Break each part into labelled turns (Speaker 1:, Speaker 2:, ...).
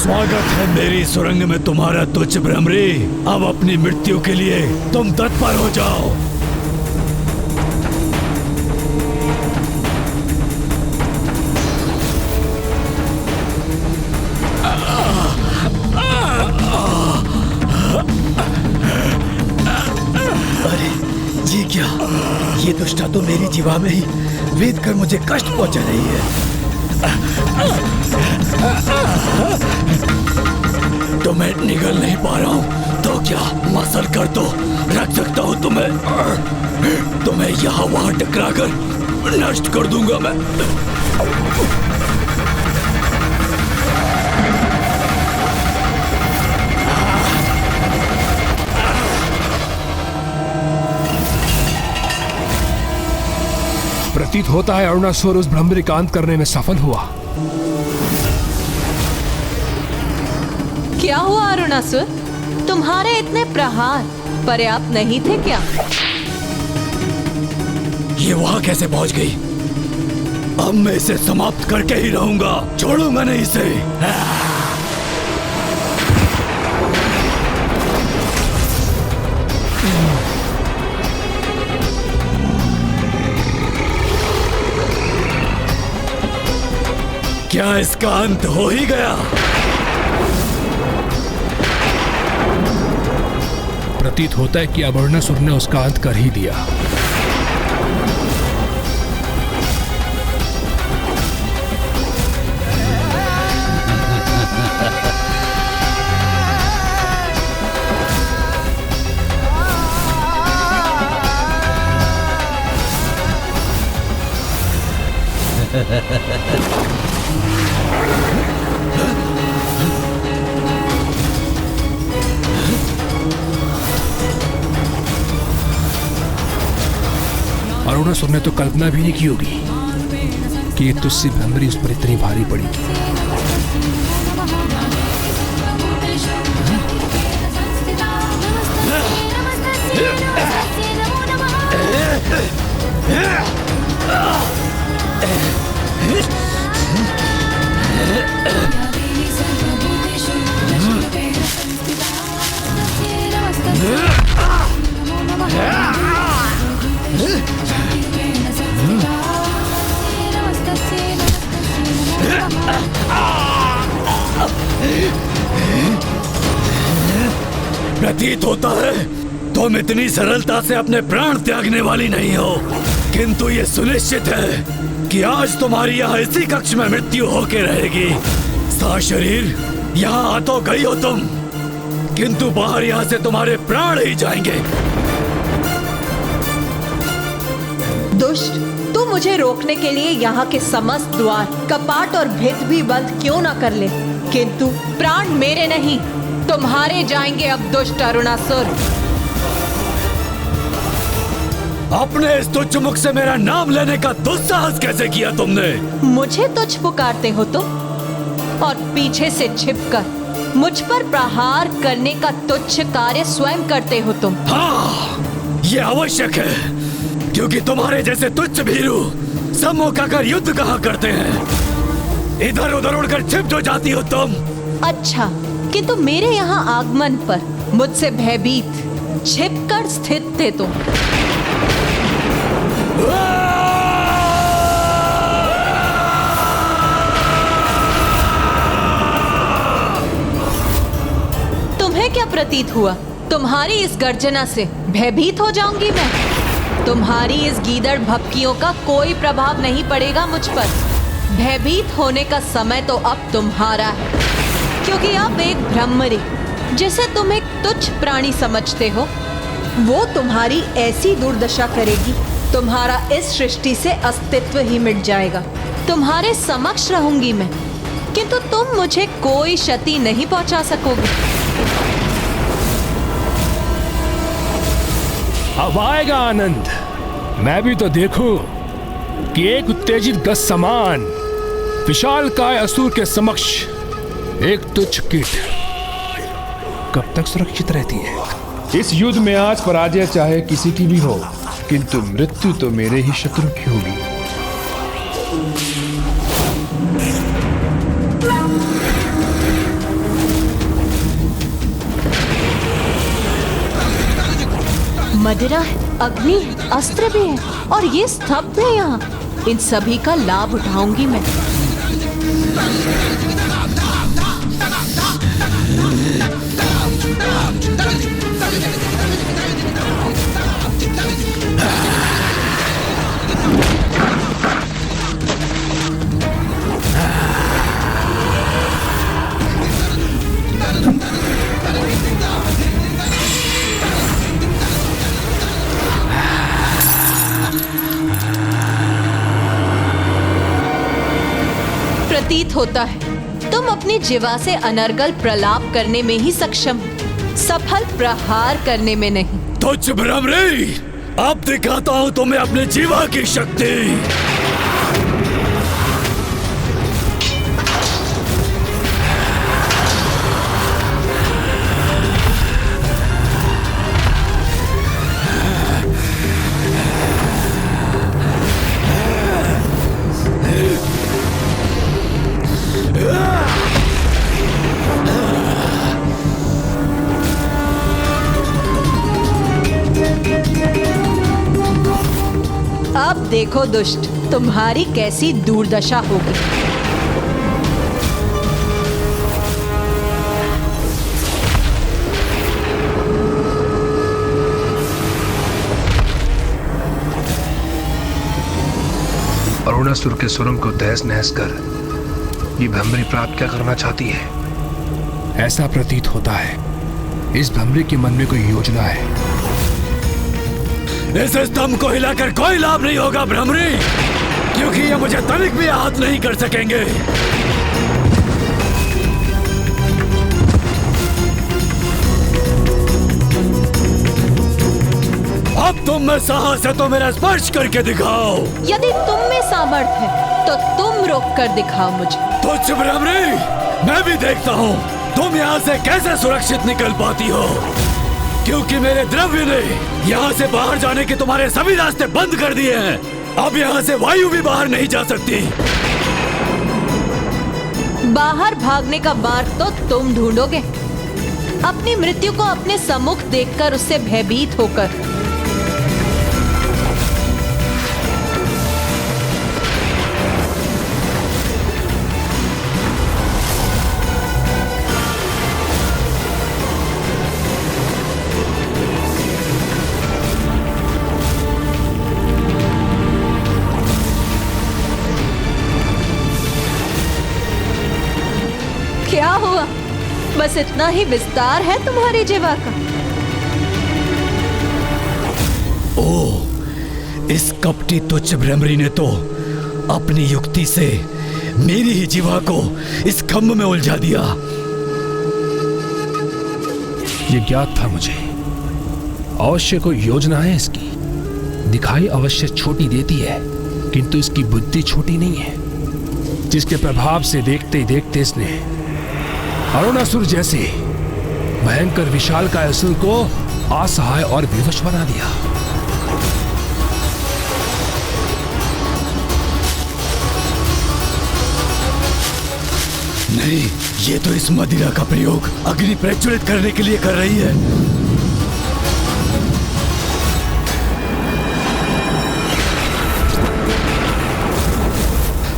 Speaker 1: स्वागत है मेरी सुरंग में तुम्हारा तुच्छ भ्रमरी। अब अपनी मृत्यु के लिए तुम तत्पर हो जाओ।
Speaker 2: अरे ये क्या? ये दुष्टा तो मेरी जीवा में ही वेद कर मुझे कष्ट पहुंचा रही है।
Speaker 1: तो मैं निगल नहीं पा रहा हूँ तो क्या मसल कर तो रख सकता हूँ तुम्हें यहाँ वहाँ टकरा कर नष्ट कर दूंगा मैं।
Speaker 3: प्रतीत होता है अरुणासुर उस भ्रमरी का अंत करने में सफल हुआ।
Speaker 4: क्या हुआ अरुणासुर? तुम्हारे इतने प्रहार पर्याप्त नहीं थे क्या?
Speaker 1: ये वहां कैसे पहुंच गई? अब मैं इसे समाप्त करके ही रहूंगा, छोड़ूंगा नहीं इसे। क्या इसका अंत हो ही गया?
Speaker 3: प्रतीत होता है कि अब अरुणासुर ने उसका अंत कर ही दिया। अरुणासुर ने तो कल्पना भी नहीं की होगी कि ये तुझसे भ्रमरी उस पर इतनी भारी पड़ेगी।
Speaker 1: प्रतीत होता है तुम इतनी सरलता से अपने प्राण त्यागने वाली नहीं हो, किंतु ये सुनिश्चित है कि आज तुम्हारी यहाँ इसी कक्ष में मृत्यु होके रहेगी। शरीर यहाँ आ तो गई हो तुम, किंतु बाहर यहाँ से तुम्हारे प्राण ही जाएंगे।
Speaker 4: दुष्ट, तू मुझे रोकने के लिए यहाँ के समस्त द्वार, कपाट और भित भी बंद क्यों ना कर ले, किंतु प्राण मेरे नहीं तुम्हारे जाएंगे अब दुष्ट अरुणासुर।
Speaker 1: अपने इस तुच्छ मुख से मेरा नाम लेने का दुस्साहस कैसे किया तुमने?
Speaker 4: मुझे तुच्छ पुकारते हो तुम और पीछे से छिपकर मुझ पर प्रहार करने का तुच्छ कार्य स्वयं करते हो तुम।
Speaker 1: हाँ, ये आवश्यक है, क्योंकि तुम्हारे जैसे तुच्छ भीरू सम्मुख आकर युद्ध कहाँ करते हैं। इधर उधर उड़कर छिप जो जाती हो तुम।
Speaker 4: अच्छा, किंतु मेरे यहाँ आगमन पर मुझसे भयभीत छिपकर स्थित थे तुम। तुम्हें क्या प्रतीत हुआ? तुम्हारी इस गर्जना से भयभीत हो जाऊंगी मैं? तुम्हारी इस गीदड़ भपकियों का कोई प्रभाव नहीं पड़ेगा मुझ पर। भयभीत होने का समय तो अब तुम्हारा है, क्योंकि अब एक भ्रमरी जिसे तुम एक तुच्छ प्राणी समझते हो, वो तुम्हारी ऐसी दुर्दशा करेगी, तुम्हारा इस सृष्टि से अस्तित्व ही मिट जाएगा। तुम्हारे समक्ष रहूंगी मैं, किंतु तुम मुझे कोई क्षति नहीं पहुंचा सकोगे।
Speaker 3: अब आएगा आनंद। मैं भी तो देखूं कि एक उत्तेजित गज समान विशालकाय असुर के समक्ष एक तुच्छ कीट कब तक सुरक्षित रहती है।
Speaker 5: इस युद्ध में आज पराजय चाहे किसी की भी हो, किंतु मृत्यु तो मेरे ही शत्रु की होगी।
Speaker 4: मदिरा है, अग्नि है, अस्त्र भी है और ये स्तंभ है यहाँ। इन सभी का लाभ उठाऊंगी मैं। प्रतीत होता है तुम अपनी जिवा से अनर्गल प्रलाप करने में ही सक्षम हो, सफल प्रहार करने में नहीं।
Speaker 1: तुझ भ्रमरी, अब दिखाता हूँ तुम्हें अपने जीवा की शक्ति।
Speaker 4: अब देखो दुष्ट, तुम्हारी कैसी दुर्दशा होगी।
Speaker 5: अरुणासुर के सुरंग को तहस नहस कर ये भ्रमरी प्राप्त क्या करना चाहती है?
Speaker 3: ऐसा प्रतीत होता है इस भ्रमरी के मन में कोई योजना है।
Speaker 1: इस स्तंभ को हिलाकर कोई लाभ नहीं होगा भ्रमरी, क्योंकि ये मुझे तनिक भी आहत नहीं कर सकेंगे। अब तुम में साहस है तो मेरा स्पर्श करके दिखाओ।
Speaker 4: यदि तुम में सामर्थ्य है तो तुम रोक कर दिखाओ मुझे।
Speaker 1: तुझ भ्रमरी, मैं भी देखता हूँ तुम यहाँ से कैसे सुरक्षित निकल पाती हो, क्योंकि मेरे द्रव्य ने यहाँ से बाहर जाने के तुम्हारे सभी रास्ते बंद कर दिए हैं। अब यहाँ से वायु भी बाहर नहीं जा सकती।
Speaker 4: बाहर भागने का मार्ग तो तुम ढूंढोगे, अपनी मृत्यु को अपने सम्मुख देखकर उससे भयभीत होकर। क्या हुआ? बस इतना ही विस्तार है तुम्हारी जीवा का?
Speaker 1: ओह, इस कपटी तुच्छ भ्रमरी ने तो अपनी युक्ति से मेरी ही जीवा को इस खम्भ में उलझा दिया।
Speaker 3: ये ज्ञात था मुझे, अवश्य कोई योजना है इसकी। दिखाई अवश्य छोटी देती है, किंतु इसकी बुद्धि छोटी नहीं है, जिसके प्रभाव से देखते ही देखते इसने अरुणासुर जैसे भयंकर विशालकाय असुर को असहाय और विवश बना दिया।
Speaker 1: नहीं, ये तो इस मदिरा का प्रयोग अग्नि प्रज्वलित करने के लिए कर रही है।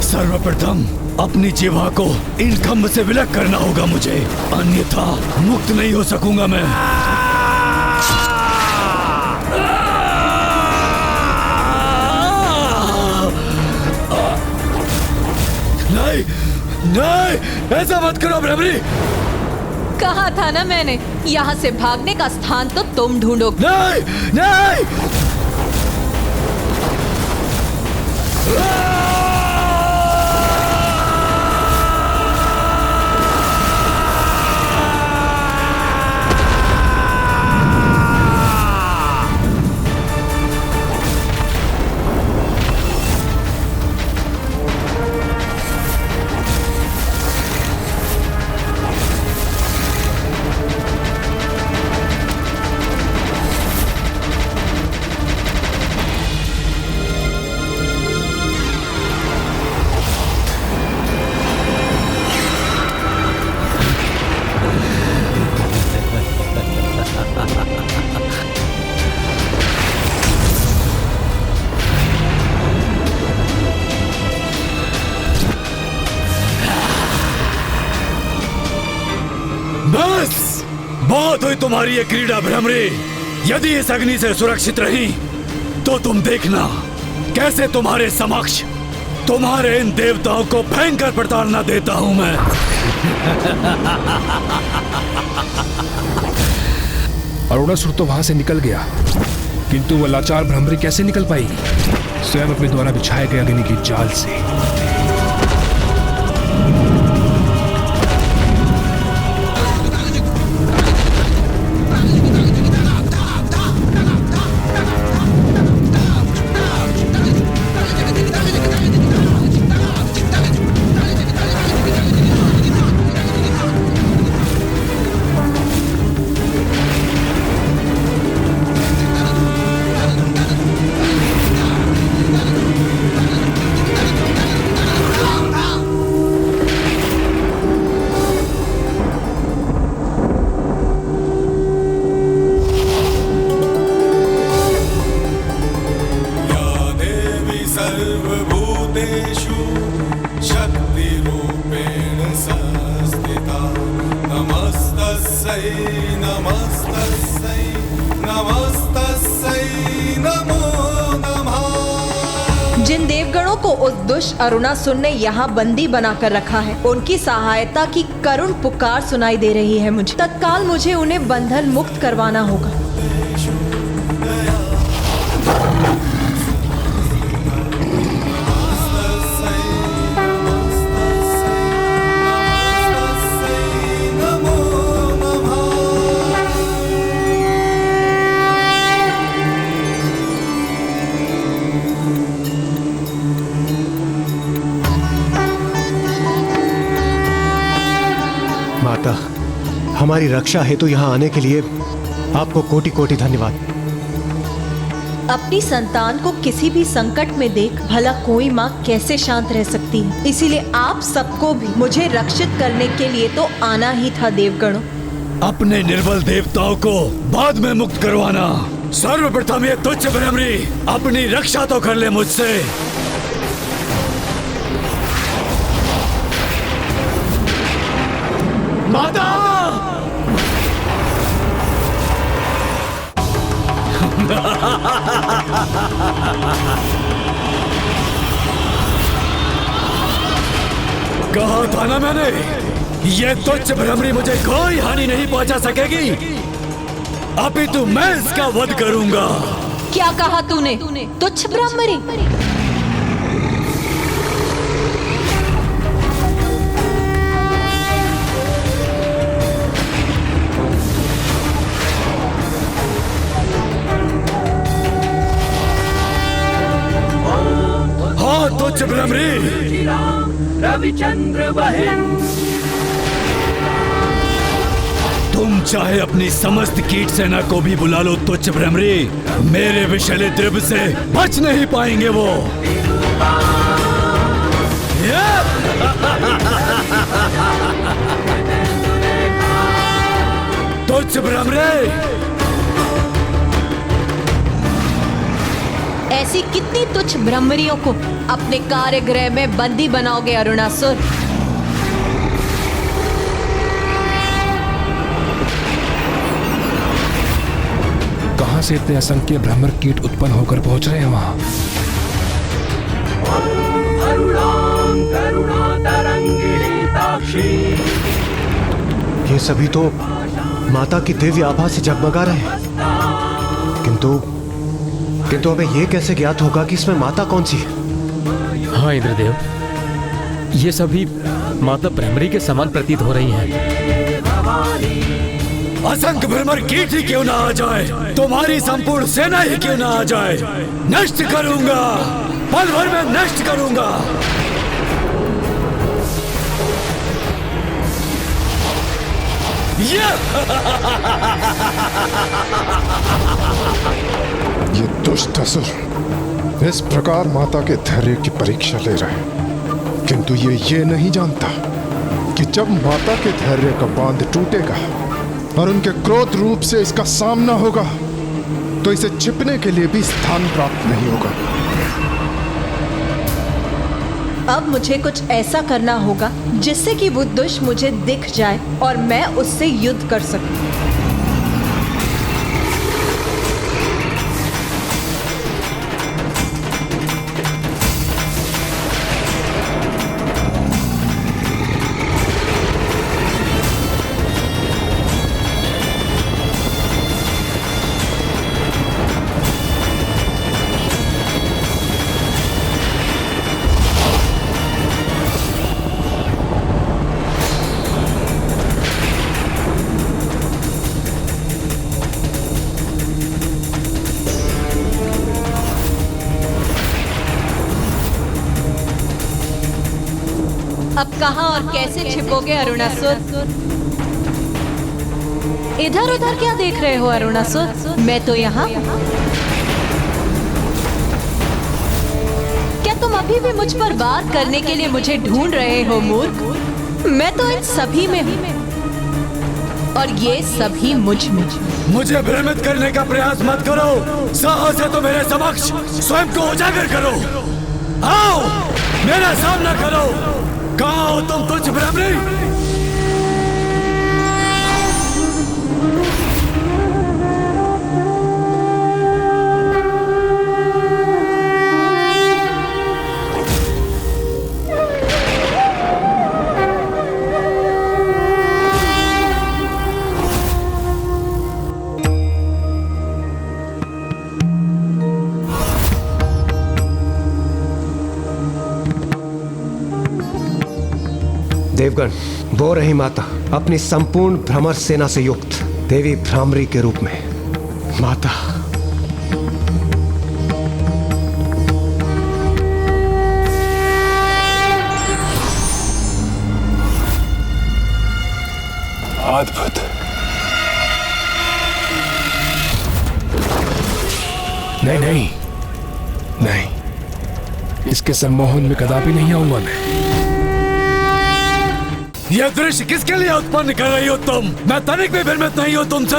Speaker 1: सर्वप्रथम अपनी जीवा को इन खम्भ से विलग करना होगा मुझे, अन्यथा मुक्त नहीं हो सकूंगा मैं। नहीं, नहीं, ऐसा मत करो भ्रमरी।
Speaker 4: कहा था ना मैंने, यहाँ से भागने का स्थान तो तुम ढूंढोगे।
Speaker 1: नहीं, नहीं। समाप्त हुई तुम्हारी ये क्रीड़ा भ्रमरी। यदि इस अग्नि से सुरक्षित रही तो तुम देखना कैसे तुम्हारे समक्ष तुम्हारे इन देवताओं को भयंकर प्रताड़ना देता हूं मैं।
Speaker 3: अरुणासुर तो वहां से निकल गया, किंतु वह लाचार भ्रमरी कैसे निकल पाई? स्वयं अपने द्वारा बिछाए गए अग्नि की जाल से।
Speaker 4: जिन देवगणों को उस दुष्ट अरुणासुर ने यहाँ बंदी बनाकर रखा है, उनकी सहायता की करुण पुकार सुनाई दे रही है मुझे। तत्काल मुझे उन्हें बंधन मुक्त करवाना होगा।
Speaker 6: माता, हमारी रक्षा हेतु यहाँ आने के लिए आपको कोटि कोटि धन्यवाद।
Speaker 4: अपनी संतान को किसी भी संकट में देख भला कोई माँ कैसे शांत रह सकती है। इसीलिए आप सबको भी मुझे रक्षित करने के लिए तो आना ही था देवगणों।
Speaker 1: अपने निर्बल देवताओं को बाद में मुक्त करवाना। सर्वप्रथम ये तुच्छ भ्रमरी अपनी रक्षा तो कर ले मुझसे। माता! कहा था ना मैंने, ये तुच्छ भ्रमरी मुझे कोई हानि नहीं पहुंचा सकेगी। अपितु मैं इसका वध करूंगा।
Speaker 4: क्या कहा तूने? तुच्छ भ्रमरी?
Speaker 1: तुच्छ भ्रमरी,
Speaker 2: रविचंद्र बहन,
Speaker 1: तुम चाहे अपनी समस्त कीट सेना को भी बुला लो तुच्छ भ्रमरी, मेरे विषैले द्रव्य से बच नहीं पाएंगे वो। तुच्छ भ्रमरी,
Speaker 4: ऐसी कितनी तुच्छ भ्रमरियों को अपने कार्यगृह में बंदी बनाओगे अरुणासुर?
Speaker 3: कहां से इतने असंख्य भ्रमर कीट उत्पन्न होकर पहुंच रहे हैं वहां?
Speaker 6: ये सभी तो माता की दिव्य आभा से जगमगा रहे हैं, किंतु हमें ये कैसे ज्ञात होगा कि इसमें माता कौन सी है?
Speaker 7: हाँ इंद्रदेव, ये सभी माता भ्रमरी के समान प्रतीत हो रही हैं।
Speaker 1: असंख्य भ्रमर कीट ही क्यों ना आ जाए, तुम्हारी संपूर्ण सेना ही क्यों ना आ जाए, नष्ट करूंगा, पल भर में नष्ट करूंगा।
Speaker 8: ये दुष्ट असुर इस प्रकार माता के धैर्य की परीक्षा ले रहा है, किंतु ये नहीं जानता कि जब माता के धैर्य का बांध टूटेगा और उनके क्रोध रूप से इसका सामना होगा तो इसे छिपने के लिए भी स्थान प्राप्त नहीं होगा।
Speaker 4: अब मुझे कुछ ऐसा करना होगा जिससे कि वो दुष्ट मुझे दिख जाए और मैं उससे युद्ध कर सकूं। अब कहाँ और कैसे छिपोगे अरुणासुर? इधर उधर क्या देख रहे हो अरुणासुर? मैं तो यहाँ। क्या तुम अभी भी मुझ पर वार करने के लिए मुझे ढूंढ रहे हो मूर्ख? मैं तो इन सभी में हूँ और ये सभी मुझ में।
Speaker 1: मुझे भ्रमित करने का प्रयास मत करो। साहस है तो मेरे समक्ष स्वयं को उजागर करो। आओ मेरा सामना करो। कहाँ हो तुम तुच्छ भ्रमरी?
Speaker 6: देवगण, वो रही माता अपनी संपूर्ण भ्रमर सेना से युक्त देवी भ्रामरी के रूप में। माता,
Speaker 5: अद्भुत। नहीं नहीं नहीं, इसके सम्मोहन में कदापि नहीं आऊंगा मैं।
Speaker 1: यह दृश्य किसके लिए उत्पन्न कर रही हो तुम? मैं तनिक भी भ्रमित नहीं हूँ तुमसे।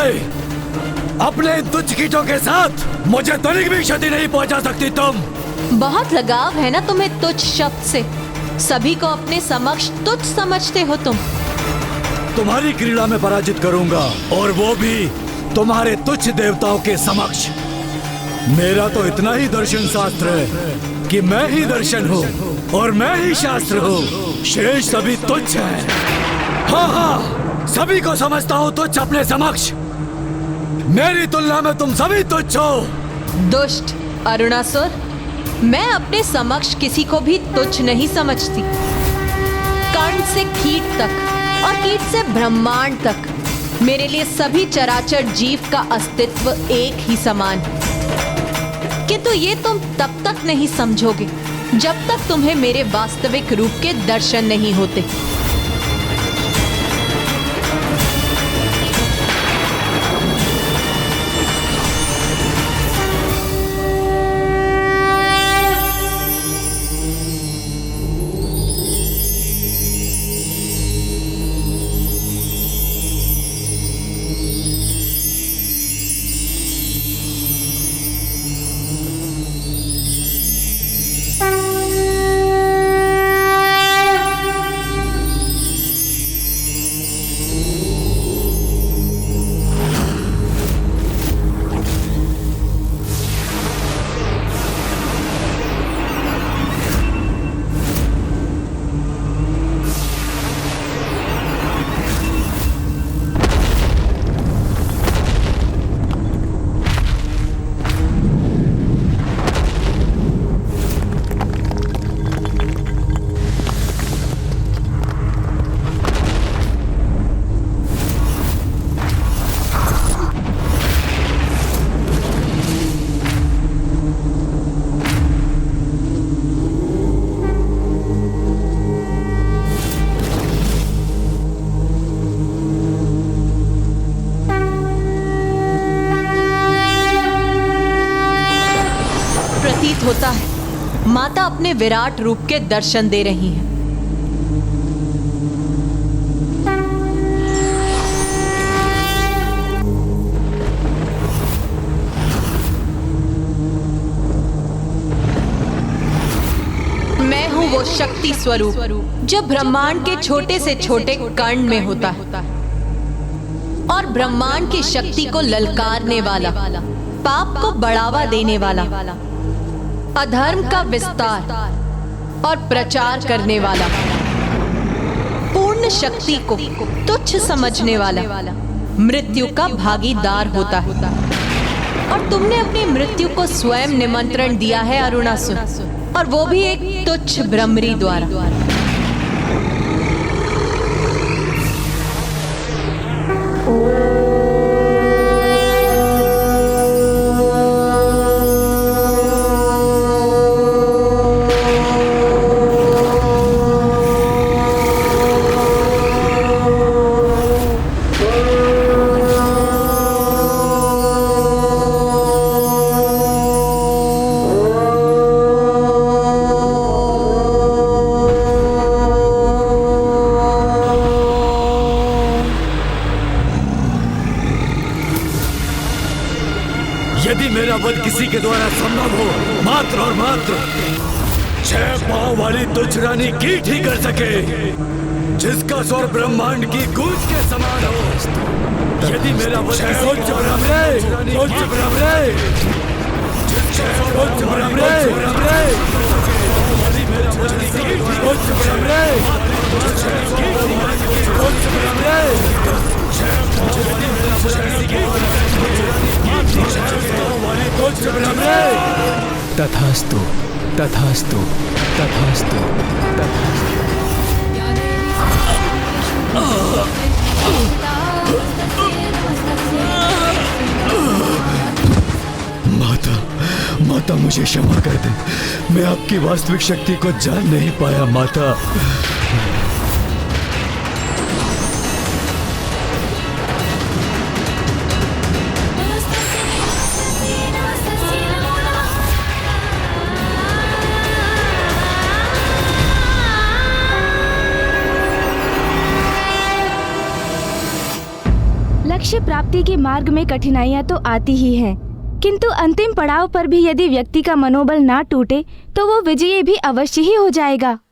Speaker 1: अपने इन तुच्छ कीटों के साथ मुझे तनिक भी क्षति नहीं पहुंचा सकती तुम।
Speaker 4: बहुत लगाव है ना तुम्हें तुच्छ शब्द से। सभी को अपने समक्ष तुच्छ समझते हो तुम।
Speaker 1: तुम्हारी क्रीड़ा में पराजित करूंगा, और वो भी तुम्हारे तुच्छ देवताओं के समक्ष। मेरा तो इतना ही दर्शन शास्त्र है कि मैं ही दर्शन हूँ और मैं ही शास्त्र हूँ। शेष सभी तुच्छ है। हाँ, सभी को समझता हूँ तुच्छ अपने समक्ष। मेरी तुलना में तुम सभी तुच्छ हो।
Speaker 4: दुष्ट अरुणासुर, मैं अपने समक्ष किसी को भी तुच्छ नहीं समझती। कर्ण से कीट तक और कीट से ब्रह्मांड तक मेरे लिए सभी चराचर जीव का अस्तित्व एक ही समान है। किंतु ये तुम तब तक नहीं समझोगे जब तक तुम्हें मेरे वास्तविक रूप के दर्शन नहीं होते। होता है माता अपने विराट रूप के दर्शन दे रही हैं। मैं हूं वो शक्ति स्वरूप जो ब्रह्मांड के छोटे से छोटे कण में होता है और ब्रह्मांड की शक्ति को ललकारने वाला, पाप को बढ़ावा देने वाला, अधर्म का विस्तार और प्रचार करने वाला, पूर्ण शक्ति को तुच्छ समझने वाला, मृत्यु का भागीदार होता है। और तुमने अपनी मृत्यु को स्वयं निमंत्रण दिया है अरुणासुर, और वो भी एक तुच्छ भ्रमरी द्वारा।
Speaker 1: मेरा वध किसी के द्वारा संभव हो, मात्र और मात्र 6 पांव वाली तुझ रानी कीट ही कर सके, जिसका स्वर ब्रह्मांड की गूंज के समान हो। यदि मेरा वध उच्च ब्रह्मणे, उच्च ब्रह्मणे, उच्च ब्रह्मणे, उच्च ब्रह्मणे, उच्च ब्रह्मणे, उच्च ब्रह्मणे।
Speaker 7: तथास्तु तथास्तु तथास्तु तथास्तु।
Speaker 2: माता, माता मुझे क्षमा कर दे, मैं आपकी वास्तविक शक्ति को जान नहीं पाया माता।
Speaker 9: लक्ष्य प्राप्ति के मार्ग में कठिनाइयां तो आती ही हैं, किंतु अंतिम पड़ाव पर भी यदि व्यक्ति का मनोबल ना टूटे तो वो विजयी भी अवश्य ही हो जाएगा।